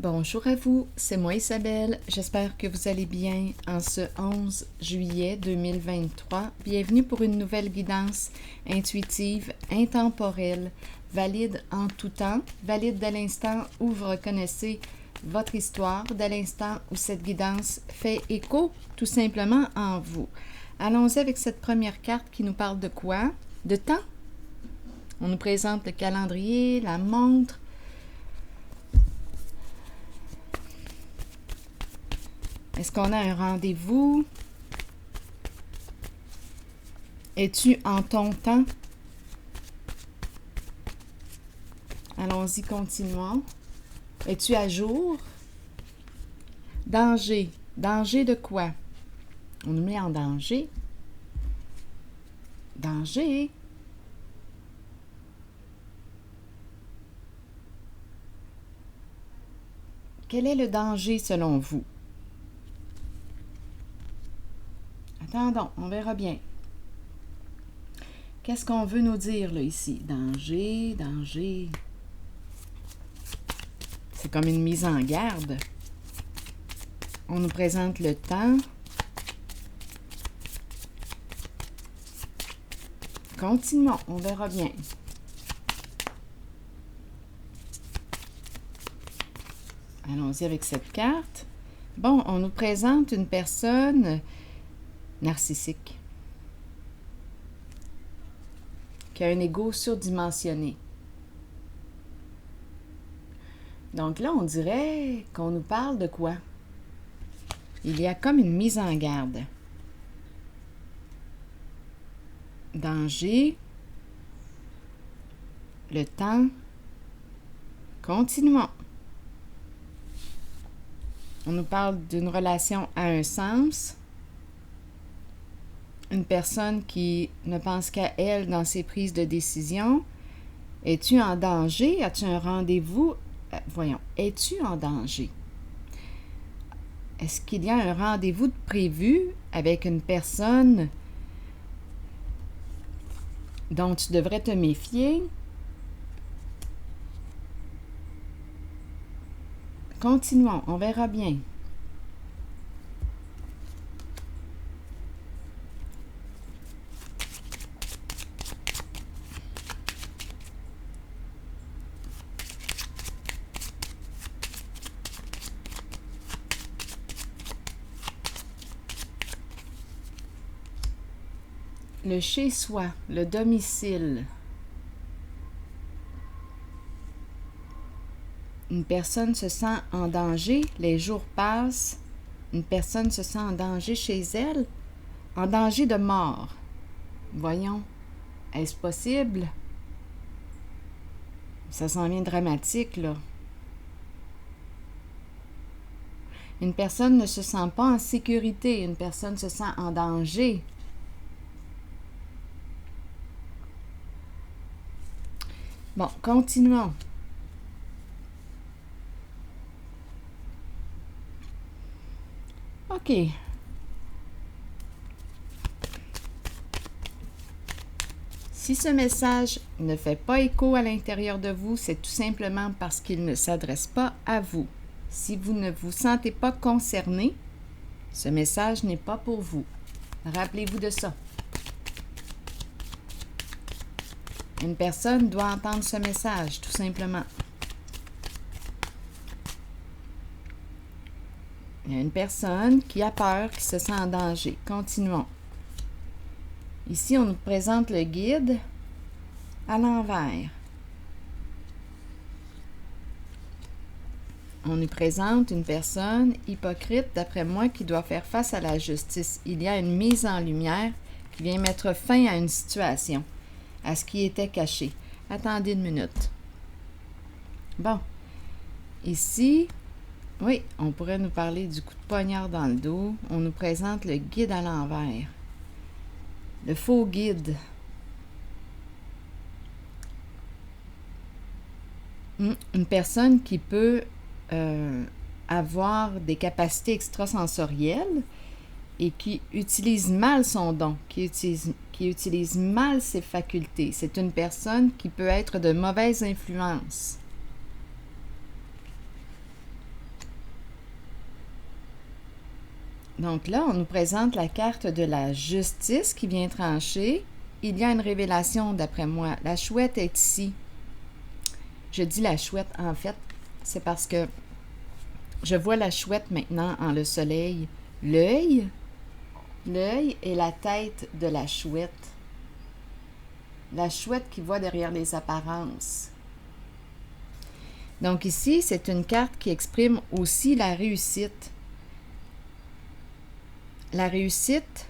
Bonjour à vous, c'est moi Isabelle. J'espère que vous allez bien en ce 11 juillet 2023. Bienvenue pour une nouvelle guidance intuitive, intemporelle, valide en tout temps, valide dès l'instant où vous reconnaissez votre histoire, dès l'instant où cette guidance fait écho tout simplement en vous. Allons-y avec cette première carte qui nous parle de quoi? De temps. On nous présente le calendrier, la montre. Est-ce qu'on a un rendez-vous? Es-tu en ton temps? Allons-y, continuons. Es-tu à jour? Danger. Danger de quoi? On nous met en danger. Danger. Quel est le danger selon vous? Attendons, on verra bien. Qu'est-ce qu'on veut nous dire là ici? Danger, danger. C'est comme une mise en garde. On nous présente le temps. Continuons, on verra bien. Allons-y avec cette carte. Bon, on nous présente une personne narcissique qui a un ego surdimensionné. Donc là, on dirait qu'on nous parle de quoi? Il y a comme une mise en garde. Danger. Le temps. Continuons. On nous parle d'une relation à un sens. Une personne qui ne pense qu'à elle dans ses prises de décision. Es-tu en danger? As-tu un rendez-vous? Voyons, es-tu en danger? Est-ce qu'il y a un rendez-vous de prévu avec une personne dont tu devrais te méfier? Continuons, on verra bien. Le chez-soi, le domicile. Une personne se sent en danger, les jours passent, une personne se sent en danger chez elle, en danger de mort. Voyons, est-ce possible? Ça s'en vient dramatique, là. Une personne ne se sent pas en sécurité, une personne se sent en danger. Bon, continuons. OK. Si ce message ne fait pas écho à l'intérieur de vous, c'est tout simplement parce qu'il ne s'adresse pas à vous. Si vous ne vous sentez pas concerné, ce message n'est pas pour vous. Rappelez-vous de ça. Une personne doit entendre ce message, tout simplement. Il y a une personne qui a peur, qui se sent en danger. Continuons. Ici, on nous présente le guide à l'envers. On nous présente une personne hypocrite, d'après moi, qui doit faire face à la justice. Il y a une mise en lumière qui vient mettre fin à une situation, à ce qui était caché. Attendez une minute. Bon. Ici, oui, on pourrait nous parler du coup de poignard dans le dos. On nous présente le guide à l'envers. Le faux guide. Une personne qui peut avoir des capacités extrasensorielles et qui utilise mal son don, qui utilise mal ses facultés. C'est une personne qui peut être de mauvaise influence. Donc là, on nous présente la carte de la justice qui vient trancher. Il y a une révélation d'après moi. La chouette est ici. Je dis la chouette, en fait, c'est parce que je vois la chouette maintenant en le soleil. L'œil est la tête de la chouette. La chouette qui voit derrière les apparences. Donc ici, c'est une carte qui exprime aussi la réussite. La réussite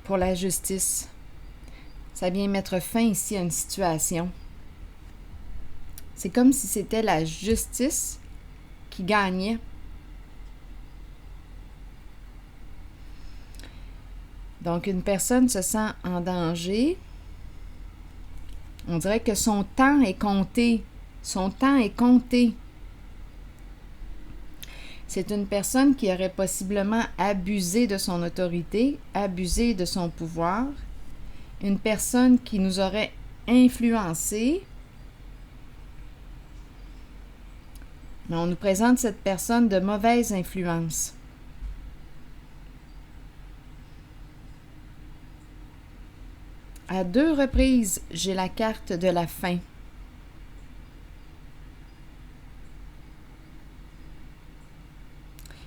pour la justice. Ça vient mettre fin ici à une situation. C'est comme si c'était la justice qui gagnait. Donc, une personne se sent en danger. On dirait que son temps est compté. Son temps est compté. C'est une personne qui aurait possiblement abusé de son autorité, abusé de son pouvoir. Une personne qui nous aurait influencé. Mais on nous présente cette personne de mauvaise influence. À 2 reprises, j'ai la carte de la fin.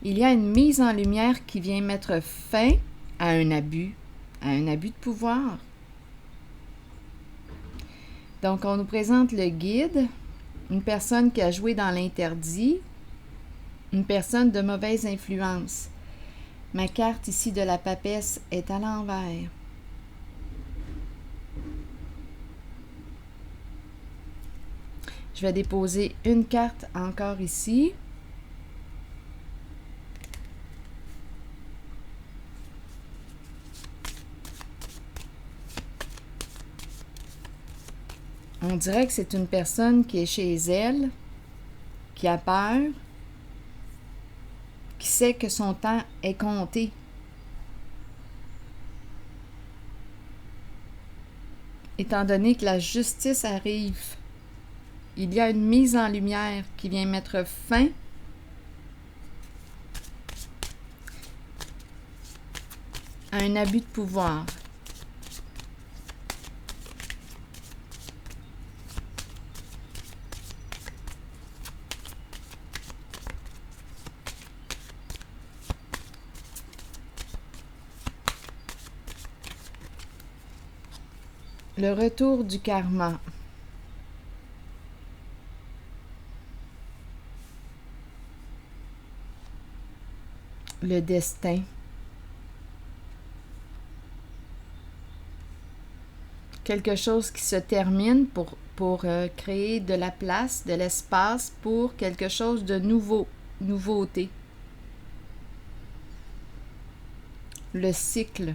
Il y a une mise en lumière qui vient mettre fin à un abus de pouvoir. Donc, on nous présente le guide, une personne qui a joué dans l'interdit, une personne de mauvaise influence. Ma carte ici de la papesse est à l'envers. Je vais déposer une carte encore ici. On dirait que c'est une personne qui est chez elle, qui a peur, qui sait que son temps est compté. Étant donné que la justice arrive, il y a une mise en lumière qui vient mettre fin à un abus de pouvoir. Le retour du karma. Le destin. Quelque chose qui se termine pour créer de la place, de l'espace pour quelque chose de nouveau, nouveauté. Le cycle.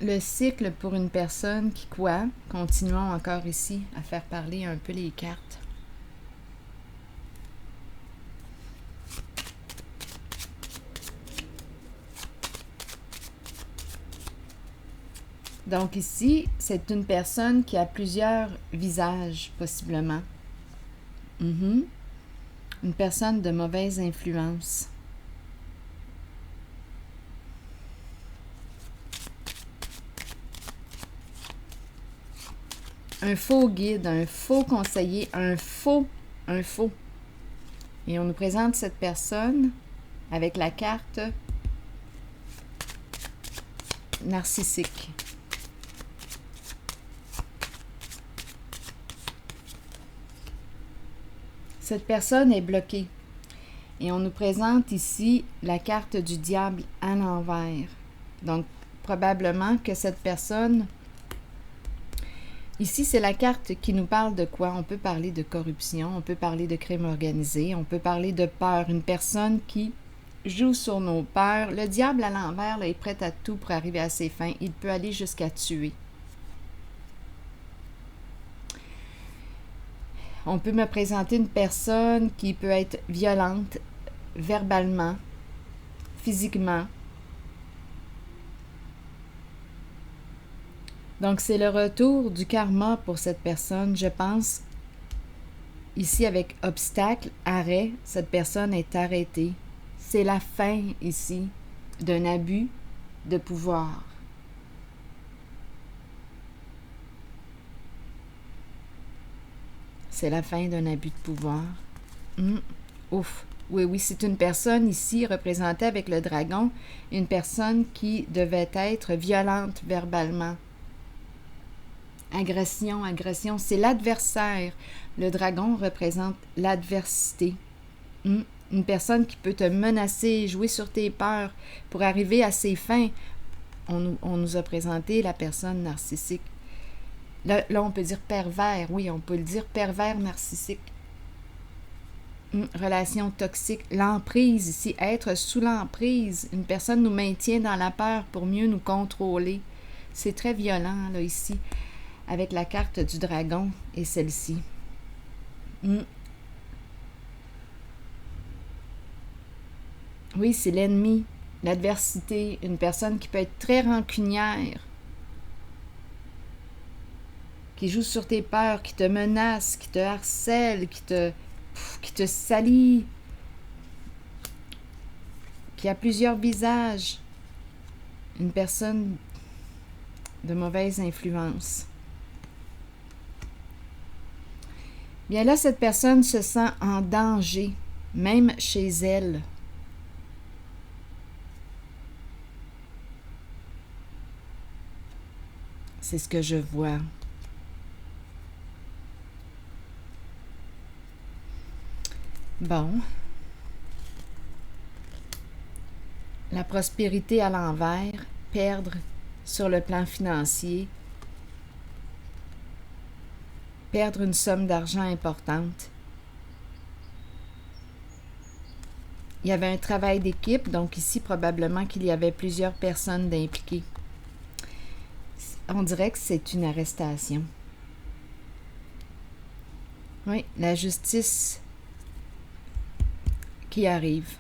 Le cycle pour une personne qui quoi? Continuons encore ici à faire parler un peu les cartes. Donc ici, c'est une personne qui a plusieurs visages, possiblement. Une personne de mauvaise influence. Un faux guide, un faux conseiller, un faux. Et on nous présente cette personne avec la carte narcissique. Cette personne est bloquée. Et on nous présente ici la carte du diable à l'envers. Donc, probablement que cette personne... Ici, c'est la carte qui nous parle de quoi? On peut parler de corruption, on peut parler de crime organisé, on peut parler de peur. Une personne qui joue sur nos peurs. Le diable à l'envers là, est prêt à tout pour arriver à ses fins. Il peut aller jusqu'à tuer. On peut me présenter une personne qui peut être violente verbalement, physiquement. Donc, c'est le retour du karma pour cette personne. Je pense, ici, avec obstacle, arrêt, cette personne est arrêtée. C'est la fin, ici, d'un abus de pouvoir. C'est la fin d'un abus de pouvoir. Ouf. Oui, c'est une personne ici représentée avec le dragon, une personne qui devait être violente verbalement. Agression, c'est l'adversaire. Le dragon représente l'adversité. Une personne qui peut te menacer, jouer sur tes peurs pour arriver à ses fins. On nous a présenté la personne narcissique. Là, on peut dire pervers, oui, on peut le dire pervers narcissique. Relation toxique, l'emprise ici, être sous l'emprise. Une personne nous maintient dans la peur pour mieux nous contrôler. C'est très violent, là, ici, avec la carte du dragon et celle-ci. Oui, c'est l'ennemi, l'adversité, une personne qui peut être très rancunière, qui joue sur tes peurs, qui te menace, qui te harcèle, qui te salit, qui a plusieurs visages. Une personne de mauvaise influence. Bien là, cette personne se sent en danger, même chez elle. C'est ce que je vois. Bon. La prospérité à l'envers, perdre sur le plan financier, perdre une somme d'argent importante. Il y avait un travail d'équipe, donc ici, probablement qu'il y avait plusieurs personnes impliquées. On dirait que c'est une arrestation. Oui, la justice qui arrive.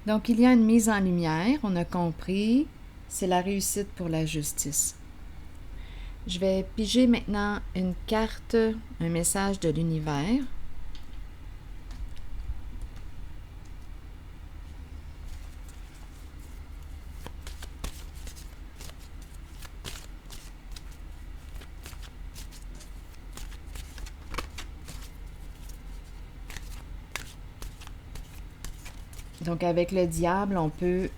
Donc, il y a une mise en lumière, on a compris, c'est la réussite pour la justice. Je vais piger maintenant une carte, un message de l'univers. Donc, avec le diable, on peut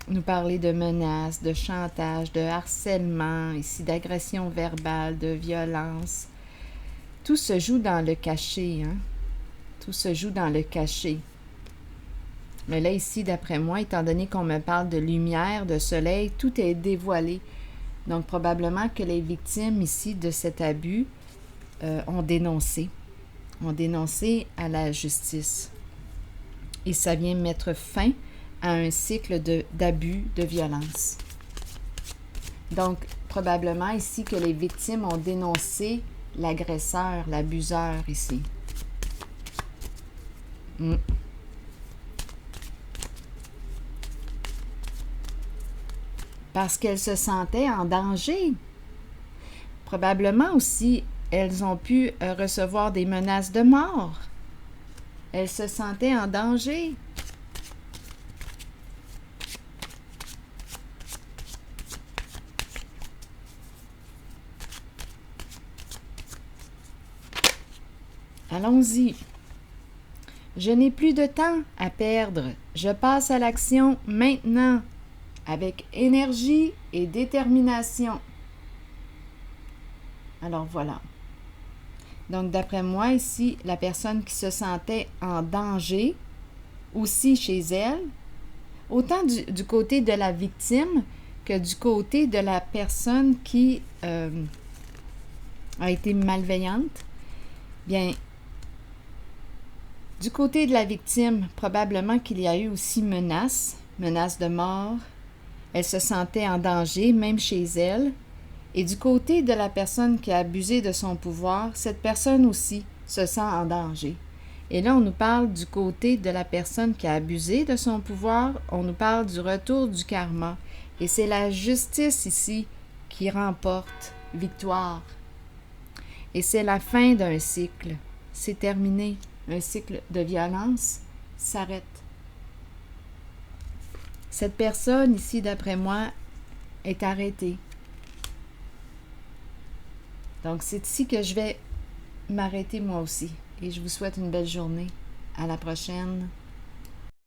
nous parler de menaces, de chantage, de harcèlement, ici d'agression verbale, de violence. Tout se joue dans le caché, hein? Tout se joue dans le caché. Mais là, ici, d'après moi, étant donné qu'on me parle de lumière, de soleil, tout est dévoilé. Donc, probablement que les victimes ici de cet abus ont dénoncé à la justice. Et ça vient mettre fin à un cycle d'abus, de violence. Donc, probablement ici que les victimes ont dénoncé l'agresseur, l'abuseur ici. Parce qu'elles se sentaient en danger. Probablement aussi, elles ont pu recevoir des menaces de mort. Elles se sentaient en danger. Allons-y. Je n'ai plus de temps à perdre. Je passe à l'action maintenant, avec énergie et détermination. Alors voilà. Donc, d'après moi, ici, la personne qui se sentait en danger, aussi chez elle, autant du côté de la victime que du côté de la personne qui a été malveillante, bien, du côté de la victime, probablement qu'il y a eu aussi menace de mort. Elle se sentait en danger, même chez elle. Et du côté de la personne qui a abusé de son pouvoir, cette personne aussi se sent en danger. Et là, on nous parle du côté de la personne qui a abusé de son pouvoir, on nous parle du retour du karma. Et c'est la justice ici qui remporte victoire. Et c'est la fin d'un cycle. C'est terminé. Un cycle de violence s'arrête. Cette personne ici, d'après moi, est arrêtée. Donc, c'est ici que je vais m'arrêter moi aussi. Et je vous souhaite une belle journée. À la prochaine.